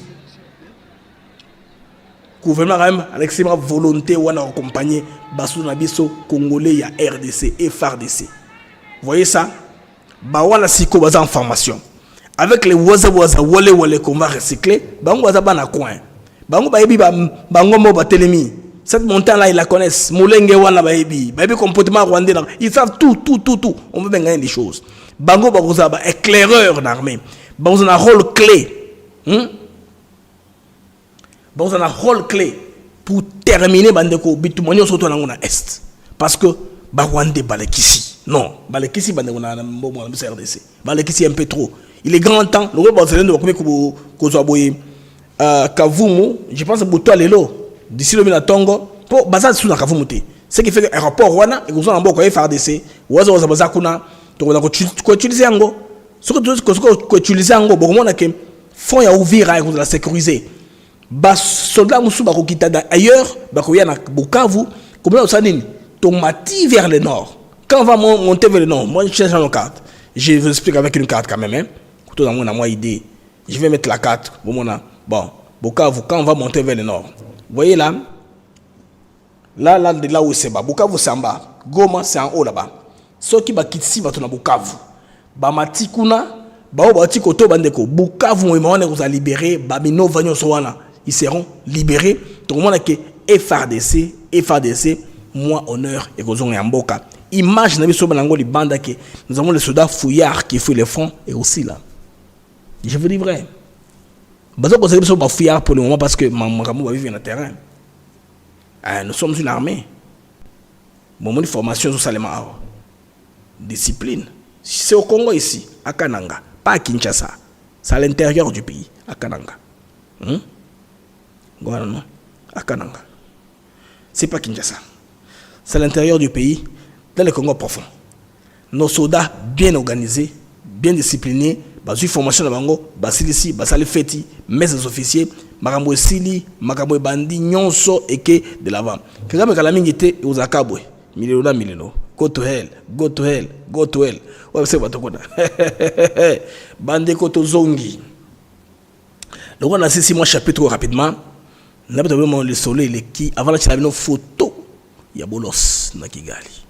Gouvernement même avec ses volonté ou à accompagner Bassou Nabiso Congolais ya RDC et FARDC. Vous voyez ça? Bawala siko baza en formation. Avec les waza wale qu'on va recycler, bango baza bana coin. Bango baebi bango mo batelemi. Cette montagne là ils la connaissent. Molenge wana baebi comportement rwandais. Ils savent tout. On veut bien gagner des choses. Bango bagoza ba éclaireur d'armée. Bango a un rôle clé. Bon, on a un rôle clé pour terminer Bandeko Bitumanio surtout dans l'Est. Parce que Barwande Balekisi. Non, Balekisi Bandeko na RDC. Balekisi un peu trop. Il est grand temps. Le roi de Kozoaboye Kavumu, je pense que Bouto Lelo, d'ici le Minatongo, pour Bazar sous la Kavumu. Ce qui fait que l'aéroport Rwanda, et que vous en avez FARDC, Waza Bazakuna, tu as utilisé Ango. Ce que tu as utilisé Ango, bon, on a que fonds à ouvrir à la sécuriser. Bas soldats musu bakokita ailleurs bakoya na Bukavu comme ça dit tomati vers le nord. Quand on va monter vers le nord, moi je cherche une carte. Je vous explique avec une carte quand même hein. Tout dans mon moi idée. Je vais mettre la carte bon Bukavu quand on va monter vers le nord. Vous voyez là là où c'est bas. Bukavu c'est en bas. Goma c'est en haut là-bas. Ceux qui bakitsi bato na Bukavu. Ba matikuna, ba bati koto bandeko. Bukavu moimane vous a libéré, ba mino vanyo soana. Ils seront libérés. Tout le monde a que FARDC, moi honneur et gozon et mboka. Image na biso banango li banda que nous avons les soldats fouillards qui fouillent les fronts et aussi là. Je vous dis vrai. Bazo ko biso ba fouillards pour le moment parce que makambo va vivre dans le terrain. Nous sommes une armée. Moment de formation sur Salema. Discipline. C'est au Congo ici, à Kananga, pas à Kinshasa. C'est à l'intérieur du pays, à Kananga. Non, à Kananga. C'est pas Kinshasa. C'est à l'intérieur du pays, dans le Congo profond. Nos soldats bien organisés, bien disciplinés, basés sur formation de Bango, basili basali feti, mes officiers, makambo sili, makambo bandi nyonso eke de l'avant. Kagame kalamingi te uzakabwe, mileno. Go to hell, go to hell, go to hell. Ouais, c'est pas tout quoi. Bande koto zongi. Donc on a 6 mois chapitre rapidement. N'a pas vraiment le soleil les qui avant la une photo. Il y a Bolos na Kigali.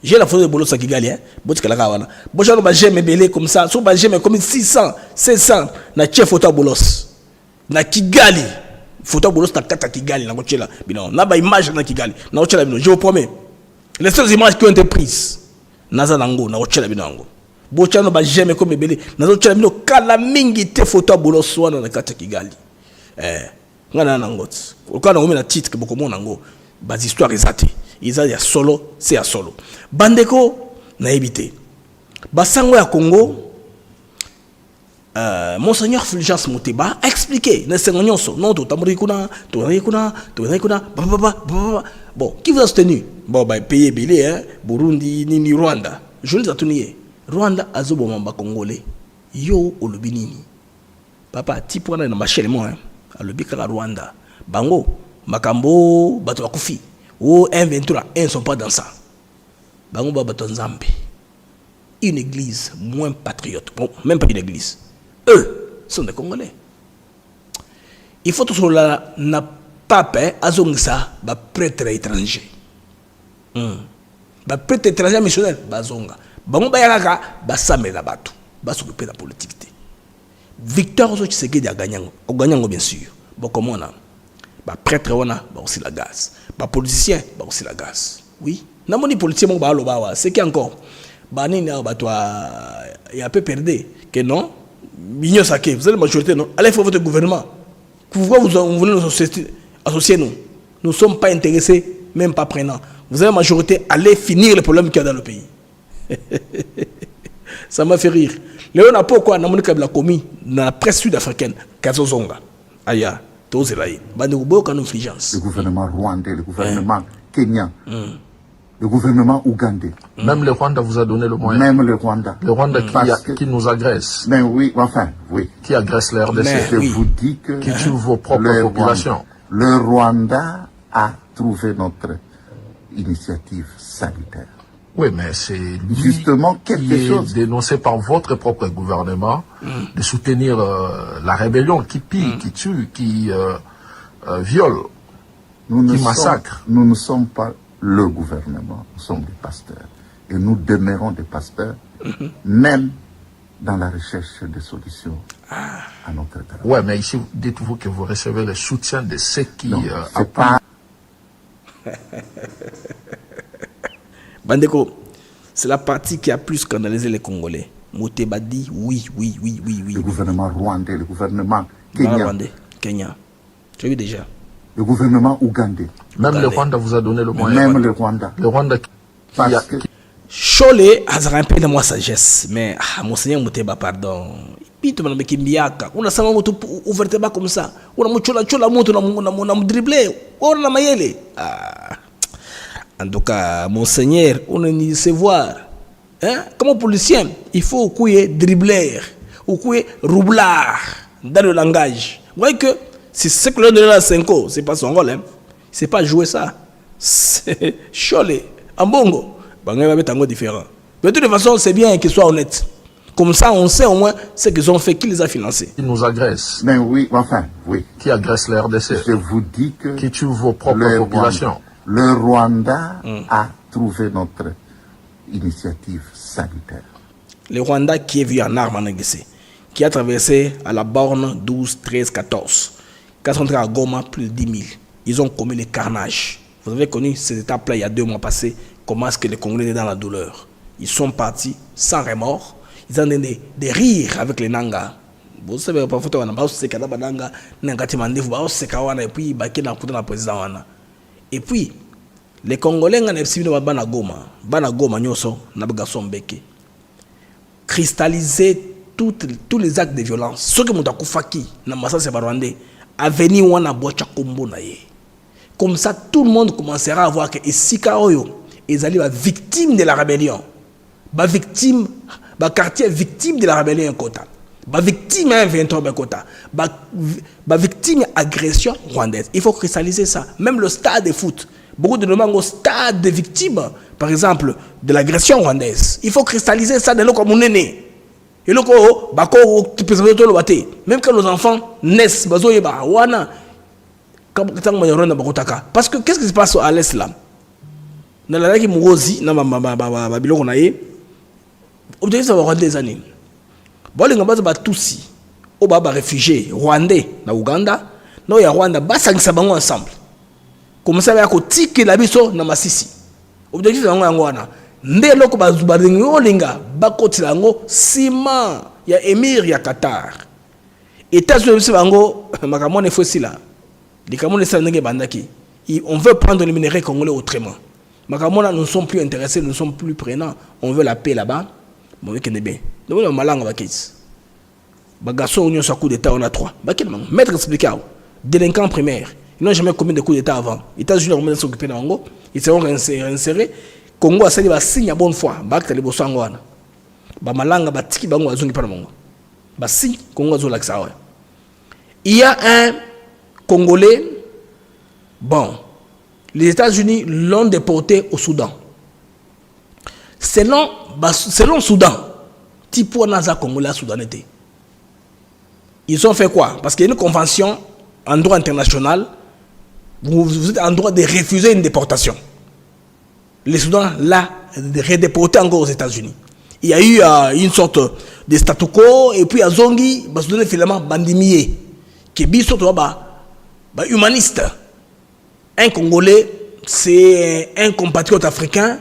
J'ai la photo de Bolos à Kigali hein. Botika la kawana. Boja no ba j'aime belé comme ça, so ba j'aime comme 600, 700 na chef photo à Bolos. Na Kigali. Photo à Bolos na kata Kigali na kochela. Bino, na ba image na Kigali. Na kochela bino, je vous promets. Les seules images qui ont été prises, naza nango na ochela binango. Bochano ba jamais comme belé, nazo ochela bino kala mingi te photo Bolos wana na kata Kigali. Ngana nango. Okana ngome na titre boko mona nango. Bas histoire ezate. Isa ya solo, c'est à solo. Bandeko na ebité. Basango ya Congo Monseigneur Fulgence Moteba a expliqué dans ce non bon, qui vous a soutenu? Bon, bah, pays bilé, hein, Burundi, ni Rwanda. Je les ai tenus. Rwanda, azobo mamba congolais. Yo, olubinini. Papa, tipo na machelle moi, hein. Alubika Rwanda. Bango, Makambo, bato bakufi. Oh, M23, ils ne sont pas dans ça. Bango, bato Nzambe. Une église moins patriote. Bon, même pas une église. Eux sont des Congolais. Il faut tout cela n'a pas peur à ça, bah prêtre étranger. Bah prêtre étranger missionnaire, bah zonga. Bah mon bayaka, bah samé la batou, bah s'occuper de la politique. Victor Tshisekedi a gagné, bien sûr. Bon comment on a, bah prêtre on a, bah aussi la gaz. Bah politicien, bah aussi la gaz. Oui. N'a mon politicien mon bah lobawa, c'est qui encore? Bah ni bah toi, il y a un peu perdu, que non. Vous avez la majorité, non? Allez faire votre gouvernement. Pourquoi vous voulez nous associer, nous? Nous ne sommes pas intéressés, même pas prenants. Vous avez la majorité, allez finir les problèmes qu'il y a dans le pays. Ça m'a fait rire. Léon n'a pas quoi, n'a commis dans la presse sud-africaine, Kazozonga. Aya, Tozelaï. Le gouvernement rwandais, le gouvernement kenyan. Le gouvernement ougandais. Même le Rwanda vous a donné le moyen. Même le Rwanda. Le Rwanda qui nous agresse. Mais oui, enfin, oui. Qui agresse la RDC. Je vous dis que... Qui tue vos propres populations. Le Rwanda a trouvé notre initiative sanitaire. Oui, mais c'est justement quelque chose dénoncé par votre propre gouvernement de soutenir la rébellion qui pille, qui tue, qui viole, qui massacre. Nous ne sommes pas le gouvernement, nous sommes des pasteurs. Et nous demeurons des pasteurs, même dans la recherche de solutions à notre travail. Ouais, mais ici, dites-vous que vous recevez le soutien de ceux qui... Non, c'est pas... Bandeko, c'est la partie qui a plus scandalisé les Congolais. Moteba dit oui. Le gouvernement rwandais, le gouvernement kenyan. Kenya. Tu as vu déjà. Le gouvernement ougandais. Même le Rwanda vous a donné le moyen. Même le Rwanda. Le Rwanda parce que... Chole a un peu de moi sagesse, mais Monseigneur Moteba, pardon. Pito na mekimbiaka. Una sama moto ouverteba comme ça. Una chola moto na dribbler. Ona mayele. En tout cas, Monseigneur, on est se voir. Hein? Comme policier, il faut couiller dribbler ou couiller roublard dans le langage. Vous voyez que si c'est que l'on donne à 5 ans, c'est pas son rôle. Hein? C'est pas jouer ça. C'est Cholé. En bongo. On va mettre un mot différent. Mais de toute façon, c'est bien qu'ils soient honnêtes. Comme ça, on sait au moins ce qu'ils ont fait, qui les a financés. Ils nous agressent. Mais oui, enfin, oui. Qui agresse la RDC. Je vous dis que... Qui tue vos propres populations. Le Rwanda a trouvé notre initiative sanitaire. Le Rwanda qui est venu en armes en Anguissé, qui a traversé à la borne 12, 13, 14. Quand ils sont entrés à Goma, plus de 10 000. Ils ont commis le carnage. Vous avez connu cette étape-là il y a 2 mois passés, comment est-ce que les Congolais étaient dans la douleur. Ils sont partis sans remords. Ils ont donné des rires avec les Nanga. Vous savez, parfois, on a pas que Nanga, et puis, il y a un président. Et puis, les Congolais, ils ont Bana Goma, Nyoso, Nabagason Beke. Cristalliser tous les actes de violence. Ceux qui ont fait na Massa Sebarwandé, à venir ou na bocha kombo na ye. Comme ça, tout le monde commencera à voir que Sika Oyo, ils allaient victime de la rébellion. Ba victime, ba quartier victime de la rébellion Kota. Ba victime un 23 Kota. Ba victime agression rwandaise. Il faut cristalliser ça. Même le stade de foot. Beaucoup de demandes au stade de victimes, par exemple, de l'agression rwandaise. Il faut cristalliser ça de l'eau comme on est né. Et là, même quand nos enfants naissent, parce que qu'est-ce qui se passe à l'Est là? Dans la qui mourosi, dans ma biloko na ye, objectif ça va rendre des années. Bon les gars ba tusi, au baba réfugiés rwandais na Uganda, no ya Rwanda ba sangisa bango ensemble. Comme ça ya ko tiki la biso na Masisi. Objectif yango yango wana. Nde loko bazubaringi olinga bakotila ngo ciment ya émir ya Qatar. États-Unis bango makamone fossila. Les Camerounais savent que bandaki. On veut prendre les minéraux congolais autrement. Makamona nous ne sommes plus intéressés, nous ne sommes plus prenants. On veut la paix là-bas. Bon, que bien. Donc on malanga bakis. Bagasso union sur coup d'état on a 3. Bakil maître expliquer. Délinquant primaire. Ils n'ont jamais commis de coup d'état avant. Les États-Unis ont s'occuper de Congo. Ils seront réinsérés. Congo a sali ba signe à bonne foi. Bakta les bosangwana. Ba malanga batiki bango azungi pa mongo. Ba signe Congo zo laksa. Il y a un Congolais, bon, les États-Unis l'ont déporté au Soudan. Selon Soudan, Tipo Naza Congolais Soudanais. Ils ont fait quoi? Parce qu'il y a une convention en droit international, vous êtes en droit de refuser une déportation. Les Soudans l'ont redéporté encore aux États-Unis. Il y a eu une sorte de statu quo, et puis à Zongi, ils ont finalement bandimié. Qui est humaniste. Un Congolais, c'est un compatriote africain,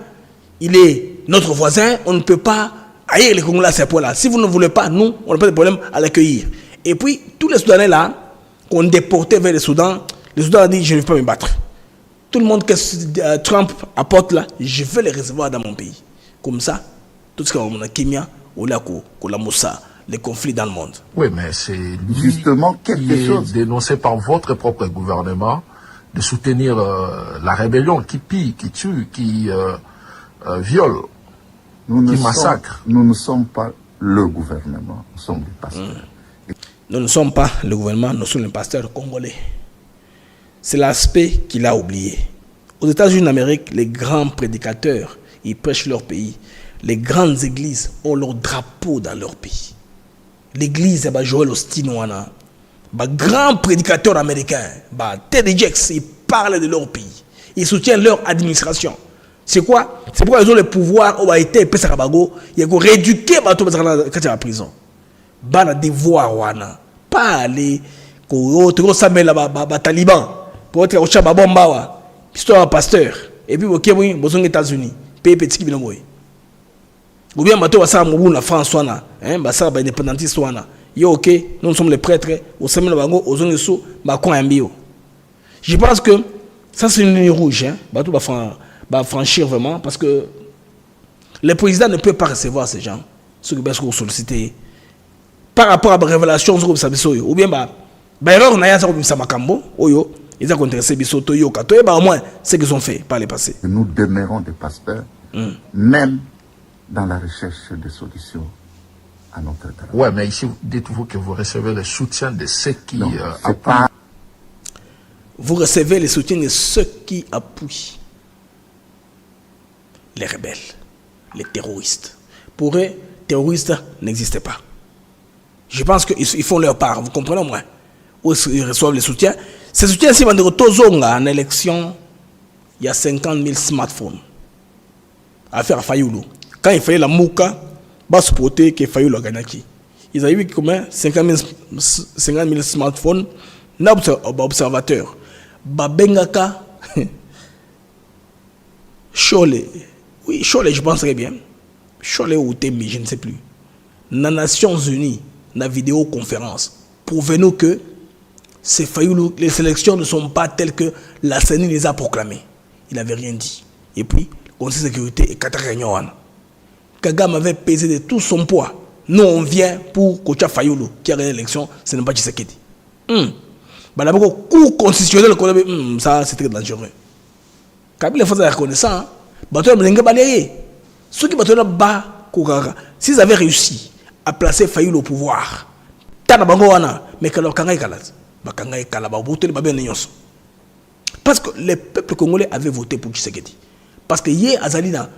il est notre voisin, on ne peut pas haïr les Congolais à ce point-là. Si vous ne voulez pas, nous, on n'a pas de problème à l'accueillir. Et puis, tous les Soudanais là, qu'on déportait vers le Soudan, les Soudanais ont dit, je ne vais pas me battre. Tout le monde que Trump apporte là, je vais les recevoir dans mon pays. Comme ça, tout ce qu'on a Kenya, Olako, Kolamusa, les conflits dans le monde. Oui, mais c'est justement quelque chose dénoncé par votre propre gouvernement de soutenir la rébellion qui pille, qui tue, qui viole, qui massacre. Nous ne sommes pas le gouvernement, nous sommes les pasteurs. Nous ne sommes pas le gouvernement, nous sommes les pasteurs congolais. C'est l'aspect qu'il a oublié. Aux États-Unis d'Amérique, les grands prédicateurs, ils prêchent leur pays. Les grandes églises ont leur drapeau dans leur pays. L'église de Joel Osteen, grand prédicateur américain, Teddy Jakes, ils parlent de leur pays. Ils soutiennent leur administration. C'est quoi? C'est pourquoi ils ont le pouvoir où a été ils ont rééduqué la prison. Bana devoir wana. Pas aller aux talibans pour être au Chababombawa. Histoire pasteur. Et puis, ok, oui, aux États-Unis. Pays petit qui ou bien bateau ça la France wana ça ba indépendantiste wana yo ok nous sommes les prêtres au semaine bango aux zones sous ba ko ambio. Je pense que ça c'est une ligne rouge bateau va franchir vraiment parce que le président ne peut pas recevoir ces gens ceux qui sont sollicités par rapport à la révélation ou bien erreur na ya ça comme ça makambo oyo ils ont intéressé bisoto yo kato et au moins ce qu'ils ont fait par le passé. Nous demeurons des pasteurs même dans la recherche de solutions à notre travail. Ouais, mais ici, dites-vous que vous recevez le soutien de ceux qui appuient. Vous recevez le soutien de ceux qui appuient les rebelles, les terroristes. Pour eux, terroristes n'existent pas. Je pense qu'ils font leur part, vous comprenez moi? Où ils reçoivent le soutien. Ces soutiens, si on est en élection il y a 50 000 smartphones à faire à Fayoulou. Quand il fallait la Mouka, bas supporter que Fayoulou a gagné. Ils avaient vu combien 50 000 smartphones, observateurs. Babengaka, Cholet, oui, Cholet, je pense très bien. Cholet ou Temi, je ne sais plus. Dans les Nations Unies, dans la vidéoconférence, prouvez-nous que ces Fayoulou, les sélections ne sont pas telles que la CENI les a proclamées. Il n'avait rien dit. Et puis, le Conseil de sécurité et Qatar Réunion. Kagame avait pesé de tout son poids. Nous, on vient pour Kocha Fayoulou, qui a gagné l'élection, ce n'est pas Tshisekedi. D'abord, cours constitutionnel, ça, c'est très dangereux. Kabila faisait la reconnaissance. Ceux qui s'ils avaient réussi à placer Fayoulou au pouvoir, mais parce que les peuples congolais avaient voté pour Tshisekedi. Parce que hier, Azali a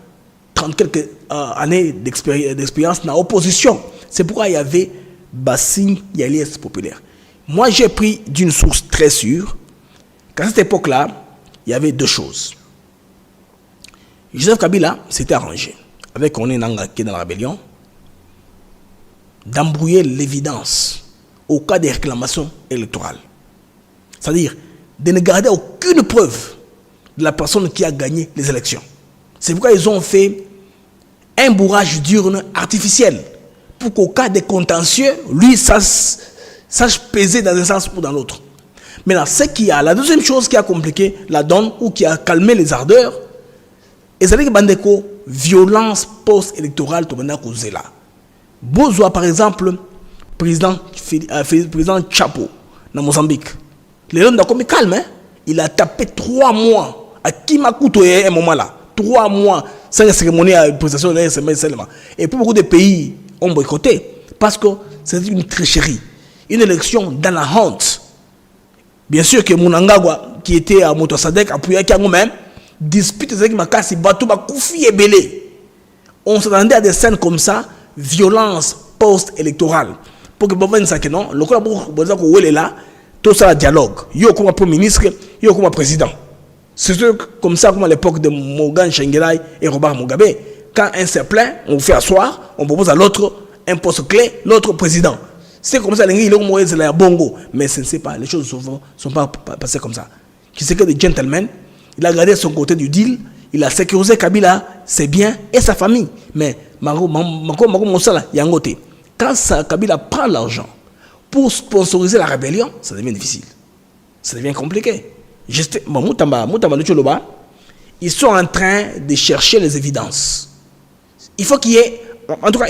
30 quelques années d'expérience dans l'opposition. C'est pourquoi il y avait Bassine Yaliès populaire. Moi, j'ai pris d'une source très sûre qu'à cette époque-là, il y avait deux choses. Joseph Kabila s'était arrangé avec René Nanga qui est dans la rébellion d'embrouiller l'évidence au cas des réclamations électorales. C'est-à-dire de ne garder aucune preuve de la personne qui a gagné les élections. C'est pourquoi ils ont fait un bourrage d'urne artificiel pour qu'au cas des contentieux, lui sache peser dans un sens ou dans l'autre. Maintenant, la deuxième chose qui a compliqué la donne ou qui a calmé les ardeurs, c'est que violence post-électorale, là. Bozwa, par exemple, président Chapo, dans Mozambique. Le homme est calme, hein? Il a tapé 3 mois à Kimakuto à un moment là. 3 mois sans cérémonie à prestation d'un seulement. Et pour beaucoup de pays ont boycotté parce que c'est une tricherie. Une élection dans la honte. Bien sûr que Munangagwa, qui était à Motosadek, appuyé à même, dispute avec Makasi, Batou, Bakoufi et Belé. On s'attendait à des scènes comme ça, violence post-électorale. Pour que Boban Sakenon, le collaborateur est là, tout ça, dialogue. Yo comme Premier ministre, yo comme président. C'est comme ça, comme à l'époque de Morgan Shengelai et Robert Mugabe. Quand un s'est plaint, on vous fait asseoir, on propose à l'autre un poste clé, l'autre président. C'est comme ça, les gens c'est la bongo. Mais ce ne sait pas, les choses ne sont pas passées comme ça. Qui c'est que des gentlemen, il a gardé son côté du deal, il a sécurisé Kabila, ses biens et sa famille. Mais quand Kabila prend l'argent pour sponsoriser la rébellion, ça devient difficile. Ça devient compliqué. Ils sont en train de chercher les évidences. Il faut qu'il y ait, en tout cas,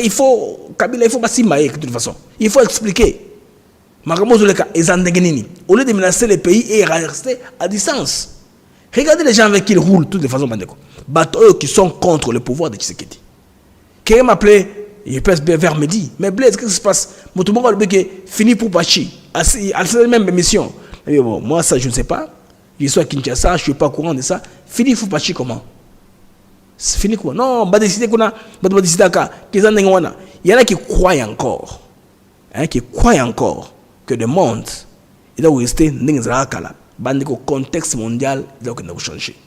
Kabila, il faut pas s'y mailler de toute façon. Il faut expliquer. Au lieu de menacer les pays et rester à distance. Regardez les gens avec qui ils roulent, de toutes les façons, eux qui sont contre le pouvoir de Tshisekedi. Quelqu'un m'appelait, je pense bien vers midi, mais Blaise, qu'est-ce qui se passe? Fini pour Pachi, à la même émission. Bon, moi, ça, je ne sais pas. Je suis à Kinshasa, je ne suis pas au courant de ça. Fini pour Pachi, comment? C'est fini quoi? Non, on va décider qu'on a. Il y en a qui croient encore. Qui croient encore que le monde, il doit rester dans le contexte mondial, il doit changer.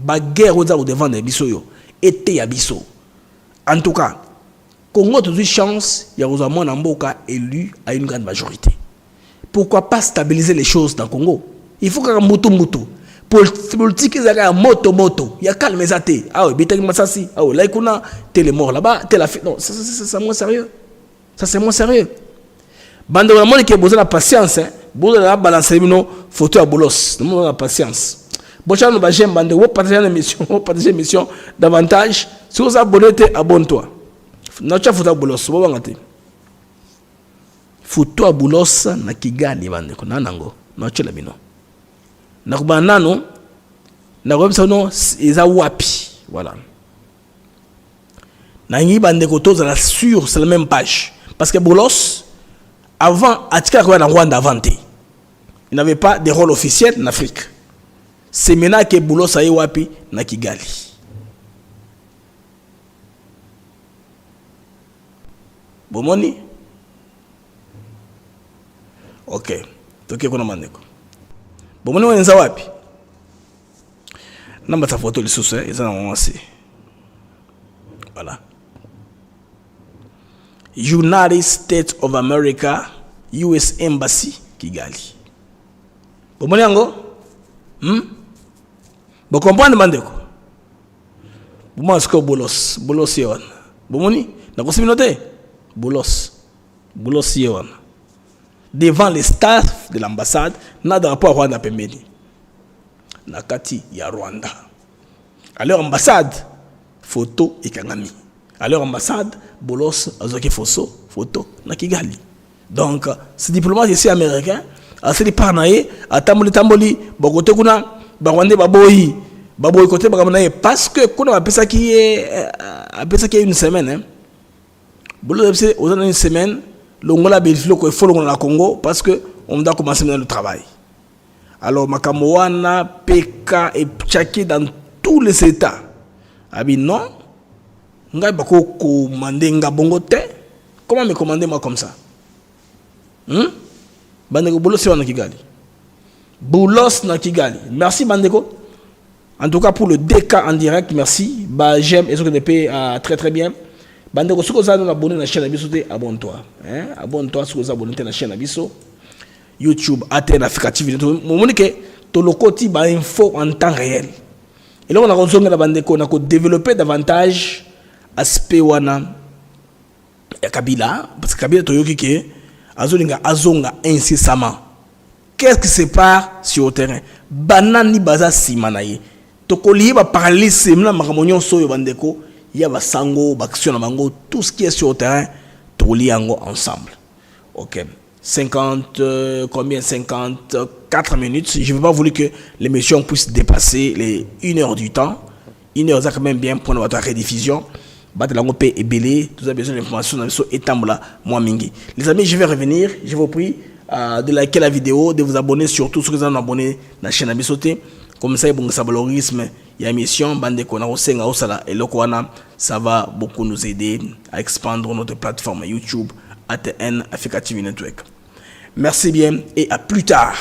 La guerre au devant des bisous, était à bisous. En tout cas, Congo a toujours chance, il y a un Mboka élu à une grande majorité. Pourquoi pas stabiliser les choses dans le Congo? Il faut qu'il y ait un moto. Politique, il y a un moto. Il y a calme, ah oui, Bitaki Massassi, ah oui, là, il y a tel mort là-bas, tel a fait. Non, ça c'est moins sérieux. Ça c'est moins sérieux. Bande de monde qui a besoin de la patience, besoin de la balancer une photo à bolos. Nous avons la patience. Bon, nous avons bande de partager l'émission davantage. Si vous abonnez, abonne-toi. Notre photo à bolos, vous avez photo à bolos na Kigali bande ko nanango. Notre la bino. Na kubanano na website no eza wapi. Voilà. Na ngi bande ko to za sur la même page. Parce que bolos avant Atika Rwanda Rwanda inventé. Il n'avait pas de rôle officiel en Afrique. C'est maintenant que bolos a wapi na Kigali. Bomoni? Ok. Toke kuna maneko. Bomoni wanza wapi? Non, ta photo, les sous, ils en ont assez. Voilà. United States of America, US Embassy, Kigali. Vous comprenez? Vous comprenez, Mandeko? Vous m'avez dit bolos. Bolos, Yewan. Vous m'avez dit? Vous m'avez dit? Bolos. Bolos, Yewan. Devant les staff de l'ambassade, n'a de rapport à Rwanda Pembeni. Nakati, il y a Rwanda. À leur ambassade, photo et Kangami. À leur ambassade, Bolos, Azoke Fosso, photo, Nakigali. Donc, ces diplomates ici américains, à ce parnaï, à Tamboli, Bogote Kuna, Barwande Baboyi, Baboyi côté Bagamanaï, parce que Kuna a pensé qu'il y a une semaine. Hein. Bolos, aux années une semaine, l'Ongola Belfilo, il faut le Congo, parce qu'on doit commencer le travail. Alors, Makamoana, PK et Tchaki dans tous les États. Abi non, ngai bako commander ngabongo te. Comment me commander moi comme ça? Bandeko Boulos na Kigali. Boulos na Kigali. Merci Bandeko. En tout cas pour le DK en direct, merci. Bah j'aime et ce que depuis très très bien. Bandeko si vous êtes abonné à la chaîne Abisso, abonne-toi. Hein? Abonne-toi si vous êtes abonné à la chaîne Abisso. YouTube, ATN Africa TV. Mon que tout le côté ba info en temps réel. Et là on a besoin de Bandeko, on a développer davantage aspect wana ya Kabila parce que Kabila toyoki ke azonga incessamment. Qu'est-ce qui se passe sur le terrain? Banani baza simanaye. Tokoliye ba parler semna makamonyo soyo bandeko, ya ba sango, ba action na bango, tout ce qui est sur le terrain, tokoliye yango ensemble. OK. 54 minutes. Je ne veux pas vouloir que l'émission puisse dépasser les 1 heure du temps. 1 heure, c'est quand même bien pour notre rediffusion. Batelango et Belé, vous avez besoin d'informations dans le saut et Tambola, moi Mingi. Les amis, je vais revenir. Je vous prie de liker la vidéo, de vous abonner, surtout ceux qui sont abonnés à la chaîne Abisoté. Comme ça, il y a un valorisme, il y a une émission, bande qu'on a aussi et ça va beaucoup nous aider à expandre notre plateforme YouTube. ATN Africa TV Network. Merci bien et à plus tard.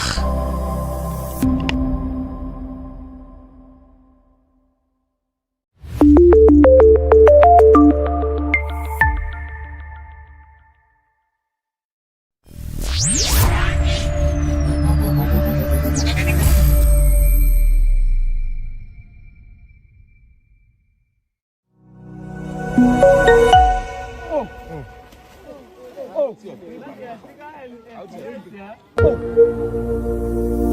Oh.